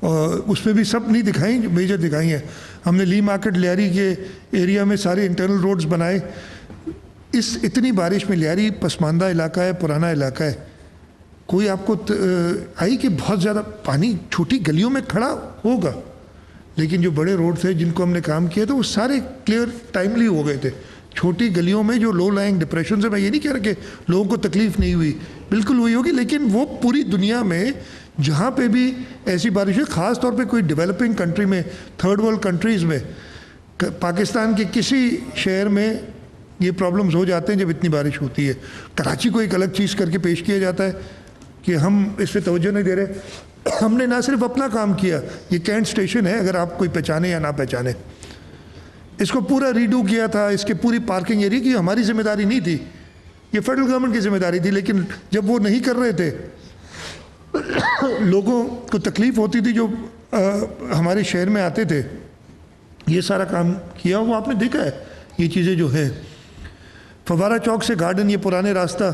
اور اس میں بھی سب نہیں دکھائیں جو میجر دکھائی ہیں. ہم نے لی مارکیٹ لیاری کے ایریا میں سارے انٹرنل روڈز بنائے. اس اتنی بارش میں لیاری پسماندہ علاقہ ہے, پرانا علاقہ ہے, کوئی آپ کو آئی کہ بہت زیادہ پانی چھوٹی گلیوں میں کھڑا ہوگا, لیکن جو بڑے روڈ تھے جن کو ہم نے کام کیا تھا وہ سارے کلیئر ٹائملی ہو گئے تھے. چھوٹی گلیوں میں جو لو لائنگ ڈپریشن سے, میں یہ نہیں کہہ رہا کہ لوگوں کو تکلیف نہیں ہوئی, بالکل ہوئی ہوگی, لیکن وہ پوری دنیا میں جہاں پہ بھی ایسی بارش ہے, خاص طور پہ کوئی ڈیولپنگ کنٹری میں, تھرڈ ورلڈ کنٹریز میں, پاکستان کے کسی شہر میں یہ پرابلمز ہو جاتے ہیں جب اتنی بارش ہوتی ہے. کراچی کو ایک الگ چیز کر کے پیش کیا جاتا ہے کہ ہم اس پہ توجہ نہیں دے رہے. ہم نے نہ صرف اپنا کام کیا, یہ کینٹ اسٹیشن ہے, اگر آپ کوئی پہچانے یا نہ پہچانے, اس کو پورا ریڈو کیا تھا. اس کے پوری پارکنگ ایریا کی ہماری ذمہ داری نہیں تھی, یہ فیڈرل گورنمنٹ کی ذمہ داری تھی, لیکن جب وہ نہیں کر رہے تھے لوگوں کو تکلیف ہوتی تھی جو ہمارے شہر میں آتے تھے. یہ سارا کام کیا, وہ آپ نے دیکھا ہے یہ چیزیں جو ہے. فوارہ چوک سے گارڈن, یہ پرانے راستہ,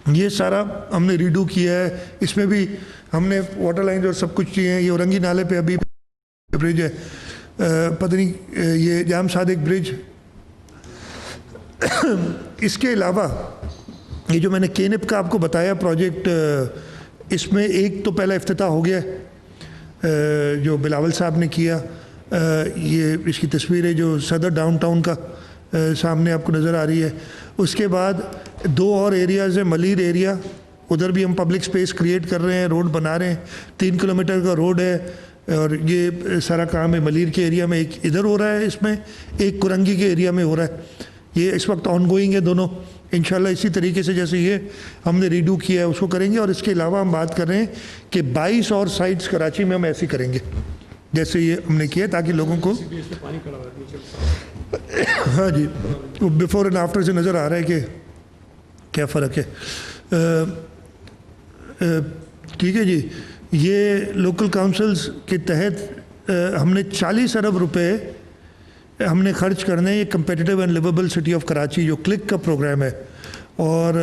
یہ سارا ہم نے ریڈو کیا ہے. اس میں بھی ہم نے واٹر لائنز اور سب کچھ کیے ہیں. یہ اورنگی نالے پہ ابھی برج ہے, پتہ نہیں یہ جام صادق برج. اس کے علاوہ یہ جو میں نے کینپ کا آپ کو بتایا پروجیکٹ, اس میں ایک تو پہلا افتتاح ہو گیا جو بلاول صاحب نے کیا. یہ اس کی تصویر ہے جو صدر ڈاؤن ٹاؤن کا سامنے آپ کو نظر آ رہی ہے. اس کے بعد 2 اور ایریاز ہیں, ملیر ایریا, ادھر بھی ہم پبلک سپیس کریٹ کر رہے ہیں, روڈ بنا رہے ہیں. 3 کلومیٹر کا روڈ ہے اور یہ سارا کام ہے ملیر کے ایریا میں. ایک ادھر ہو رہا ہے, اس میں ایک کرنگی کے ایریا میں ہو رہا ہے. یہ اس وقت آن گوئنگ ہے دونوں. انشاءاللہ اسی طریقے سے جیسے یہ ہم نے ریڈو کیا ہے اس کو کریں گے. اور اس کے علاوہ ہم بات کر رہے ہیں کہ 22 اور سائٹس کراچی میں ہم ایسی کریں گے جیسے یہ ہم نے کیا, تاکہ لوگوں کو ہاں جی بیفور اینڈ آفٹر سے نظر آ رہا ہے کہ کیا فرق ہے. ٹھیک ہے جی. یہ لوکل کاؤنسلز کے تحت ہم نے 40 ارب روپے ہم نے خرچ کرنے. یہ competitive and livable city of Karachi جو کلک کا پروگرام ہے, اور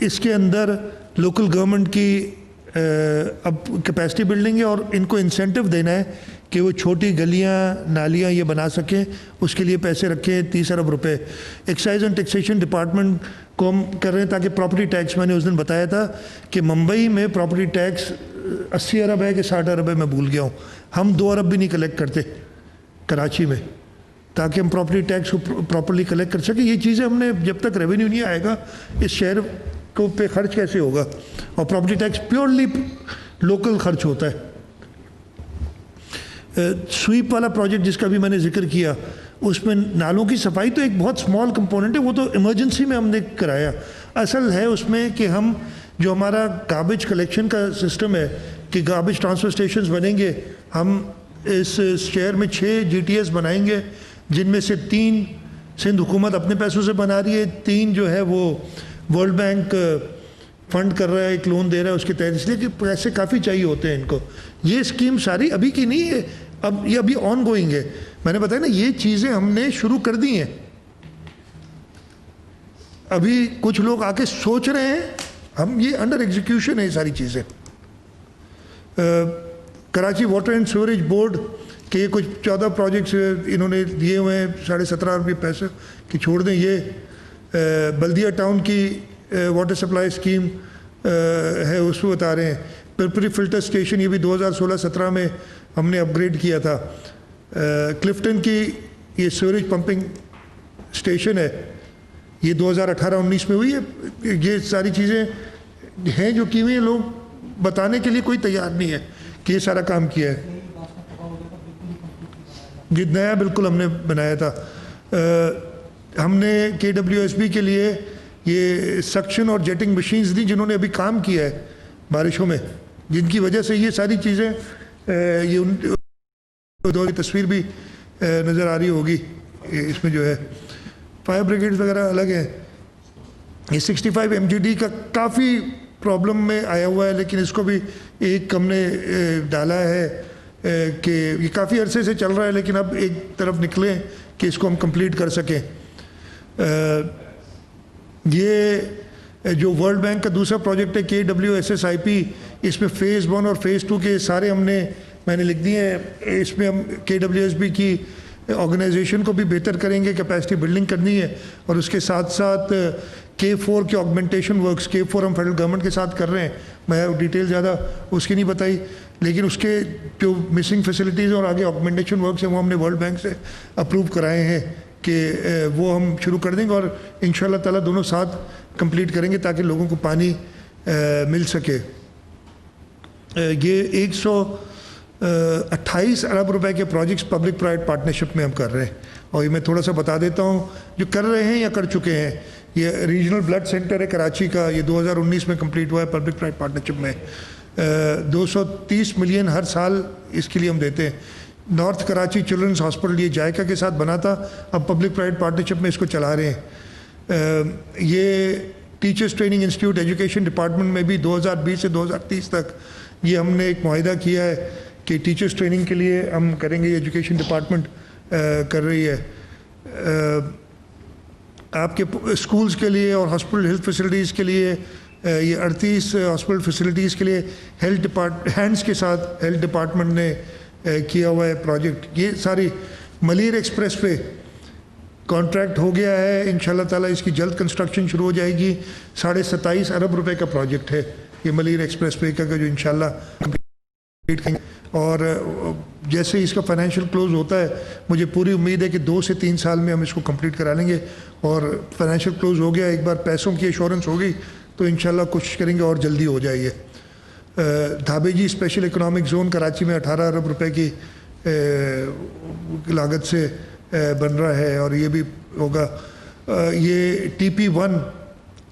اس کے اندر لوکل گورنمنٹ کی اب کیپیسٹی بلڈنگ ہے, اور ان کو انسینٹو دینا ہے کہ وہ چھوٹی گلیاں نالیاں یہ بنا سکیں. اس کے لیے پیسے رکھے 30 ارب روپے. ایکسائز اینڈ ٹیکسیشن ڈپارٹمنٹ کو ہم کر رہے ہیں تاکہ پراپرٹی ٹیکس, میں نے اس دن بتایا تھا کہ ممبئی میں پراپرٹی ٹیکس 80 ارب ہے کہ 60 ارب ہے, میں بھول گیا ہوں. ہم 2 ارب بھی نہیں کلیکٹ کرتے کراچی میں, تاکہ ہم پراپرٹی ٹیکس کو پراپرلی کلیکٹ کر سکیں. یہ چیزیں ہم نے, جب تک ریونیو نہیں آئے گا اس شہر کو پہ خرچ کیسے ہوگا. اور پراپرٹی ٹیکس پیورلی لوکل خرچ ہوتا ہے. سویپ والا پروجیکٹ جس کا بھی میں نے ذکر کیا, اس میں نالوں کی صفائی تو ایک بہت سمال کمپوننٹ ہے, وہ تو ایمرجنسی میں ہم نے کرایا. اصل ہے اس میں کہ ہم جو ہمارا گاربیج کلیکشن کا سسٹم ہے کہ گاربیج ٹرانسفر اسٹیشنز بنیں گے, ہم اس شہر میں 6 GTS بنائیں گے, جن میں سے 3 سندھ حکومت اپنے پیسوں سے بنا رہی ہے, 3 جو ہے وہ ورلڈ بینک فنڈ کر رہا ہے, ایک لون دے رہا ہے اس کے تحت, اس لیے کہ پیسے کافی چاہیے ہوتے ہیں ان کو. یہ اسکیم ساری ابھی کی نہیں ہے, اب یہ ابھی آن گوئنگ ہے. میں نے بتایا نا یہ چیزیں ہم نے شروع کر دی ہیں. ابھی کچھ لوگ آ کے سوچ رہے ہیں, ہم یہ انڈر ایگزیکیوشن ہے یہ ساری چیزیں. Karachi water and sewerage board کے یہ کچھ 14 پروجیکٹس انہوں نے دیے ہوئے ہیں, 17.5 ارب پیسے کہ چھوڑ دیں. یہ بلدیہ ٹاؤن کی واٹر سپلائی اسکیم ہے, اس کو بتا رہے ہیں. پرپری فلٹر اسٹیشن یہ بھی 2016-17 میں ہم نے اپ گریڈ کیا تھا. کلفٹن کی یہ سیوریج پمپنگ اسٹیشن ہے, یہ 2018-19 میں ہوئی ہے. یہ ساری چیزیں ہیں جو کی ہوئی ہیں, لوگ بتانے کے لیے کوئی تیار نہیں ہے کہ یہ سارا کام کیا ہے. یہ نیا بالکل ہم نے بنایا تھا. ہم نے KWSB کے لیے یہ سکشن اور جیٹنگ مشینز دی جنہوں نے ابھی کام کیا ہے بارشوں میں, جن کی وجہ سے یہ ساری چیزیں, یہ ان تصویر بھی نظر آ رہی ہوگی اس میں جو ہے. فائر بریگیڈز وغیرہ الگ ہیں. یہ 65 MGD کا کافی پرابلم میں آیا ہوا ہے, لیکن اس کو بھی ایک ہم نے ڈالا ہے کہ یہ کافی عرصے سے چل رہا ہے, لیکن اب ایک طرف نکلیں کہ اس کو ہم کمپلیٹ کر سکیں. یہ جو ورلڈ بینک کا دوسرا پروجیکٹ ہے KWSSIP، اس میں فیز 1 اور فیز 2 کے سارے میں نے لکھ دیے ہیں۔ اس میں ہم KWSB کی آرگنائزیشن کو بھی بہتر کریں گے، کیپیسٹی بلڈنگ کرنی ہے، اور اس کے ساتھ ساتھ K4 کے آگمنٹیشن ورکس، K4 ہم فیڈرل گورنمنٹ کے ساتھ کر رہے ہیں، میں ڈیٹیل زیادہ اس کی نہیں بتائی، لیکن اس کے جو مسنگ فیسلٹیز اور آگے آگمنٹیشن ورکس ہیں وہ ہم نے ورلڈ بینک سے اپروو کرائے ہیں کہ وہ ہم شروع کر دیں گے، اور انشاءاللہ تعالیٰ دونوں ساتھ کمپلیٹ کریں گے تاکہ لوگوں کو پانی مل سکے۔ یہ 128 ارب روپے کے پروجیکٹس پبلک پرائیویٹ پارٹنرشپ میں ہم کر رہے ہیں، اور یہ میں تھوڑا سا بتا دیتا ہوں جو کر رہے ہیں یا کر چکے ہیں۔ یہ ریجنل بلڈ سینٹر ہے کراچی کا، یہ 2019 میں کمپلیٹ ہوا ہے پبلک پرائیویٹ پارٹنرشپ میں۔ 230 ملین ہر سال اس کے لیے ہم دیتے ہیں۔ نارتھ کراچی چلڈرنس ہاسپٹل یہ جائکا کے ساتھ بنا تھا، اب پبلک پرائیویٹ پارٹنرشپ میں اس کو چلا رہے ہیں۔ یہ teachers training institute education department میں بھی 2020 سے 2030 تک یہ ہم نے ایک معاہدہ کیا ہے کہ ٹیچرز ٹریننگ کے لیے ہم کریں گے، یہ ایجوکیشن ڈپارٹمنٹ کر رہی ہے۔ آپ کے اسکولز کے لیے اور ہاسپٹل ہیلتھ فیسلٹیز کے لیے یہ 38 ہاسپٹل فیسلٹیز کے لیے ہینڈز کے ساتھ ہیلتھ ڈپارٹمنٹ نے کیا ہوا ہے پروجیکٹ۔ یہ ساری ملیر ایکسپریس پہ کانٹریکٹ ہو گیا ہے، انشاءاللہ تعالیٰ اس کی جلد کنسٹرکشن شروع ہو جائے گی۔ 27.5 ارب روپے کا پروجیکٹ ہے یہ ملیر ایکسپریس وے کا، جو انشاءاللہ کمپلیٹ کریں گے، اور جیسے ہی اس کا فائنینشیل کلوز ہوتا ہے مجھے پوری امید ہے کہ 2 سے 3 سال میں ہم اس کو کمپلیٹ کرا لیں گے، اور فائنینشیل کلوز ہو گیا، ایک بار پیسوں کی ایشورنس ہو گئی تو انشاءاللہ کوشش کریں گے اور جلدی ہو جائے گی۔ دھابے جی اسپیشل اکنامک زون کراچی میں 18 ارب روپے کی لاگت سے بن رہا ہے، اور یہ بھی ہوگا۔ یہ TP1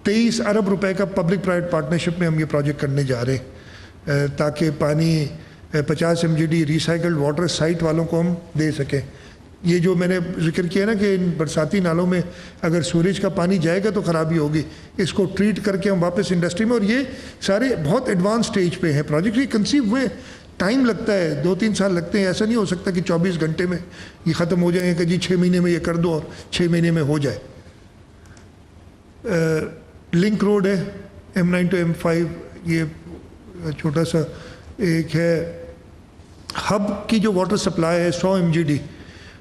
23 ارب روپے کا پبلک پرائیویٹ پارٹنرشپ میں ہم یہ پروجیکٹ کرنے جا رہے ہیں تاکہ پانی 50 MGD ریسائیکلڈ واٹر سائٹ والوں کو ہم دے سکیں۔ یہ جو میں نے ذکر کیا نا کہ ان برساتی نالوں میں اگر سوریج کا پانی جائے گا تو خرابی ہوگی، اس کو ٹریٹ کر کے ہم واپس انڈسٹری میں، اور یہ سارے بہت ایڈوانس سٹیج پہ ہیں پروجیکٹ، یہ کنسیو ہوئے ٹائم لگتا ہے، 2-3 سال لگتے ہیں، ایسا نہیں ہو سکتا کہ 24 گھنٹے میں یہ ختم ہو جائیں کہ جی 6 مہینے میں یہ کر دو اور 6 مہینے میں ہو جائے۔ لنک روڈ ہے M9 to M5، یہ چھوٹا سا ایک ہے۔ ہب کی جو واٹر سپلائی ہے 100 MGD،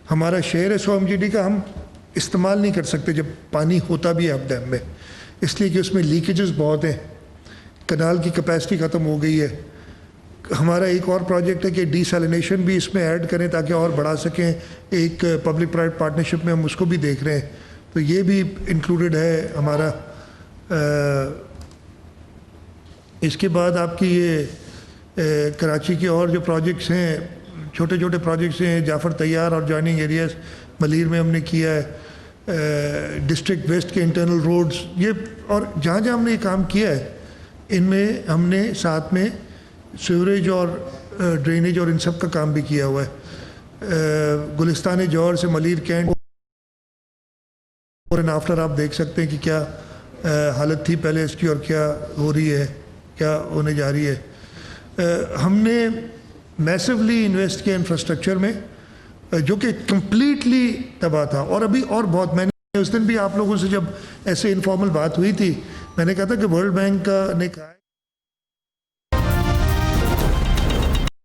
ہمارا شہر ہے 100 MGD کا، ہم استعمال نہیں کر سکتے جب پانی ہوتا بھی ہے ہب ڈیم میں، اس لیے کہ اس میں لیکیجز بہت ہیں، کنال کی کیپیسٹی ختم ہو گئی ہے۔ ہمارا ایک اور پروجیکٹ ہے کہ ڈی سیلینیشن بھی اس میں ایڈ کریں تاکہ اور بڑھا سکیں، ایک پبلک پرائیویٹ پارٹنرشپ میں ہم اس کو بھی دیکھ رہے ہیں، تو یہ بھی انکلوڈڈ ہے ہمارا۔ اس کے بعد آپ کی یہ کراچی کے اور جو پروجیکٹس ہیں، چھوٹے چھوٹے پروجیکٹس ہیں، جعفر طیار اور جوائننگ ایریاز ملیر میں ہم نے کیا ہے، ڈسٹرکٹ ویسٹ کے انٹرنل روڈز، یہ اور جہاں جہاں ہم نے یہ کام کیا ہے ان میں ہم نے ساتھ میں سیوریج اور ڈرینیج اور ان سب کا کام بھی کیا ہوا ہے۔ گلستان جوہر سے ملیر کینٹ اور آفٹر آپ دیکھ سکتے ہیں کہ کیا حالت تھی پہلے اس کی اور کیا ہو رہی ہے، کیا ہونے جا رہی ہے۔ ہم نے میسولی انویسٹ کیا انفراسٹرکچر میں جو کہ کمپلیٹلی تباہ تھا، اور ابھی اور بہت، میں نے اس دن بھی آپ لوگوں سے جب ایسے انفارمل بات ہوئی تھی میں نے کہا تھا کہ ورلڈ بینک نے کہا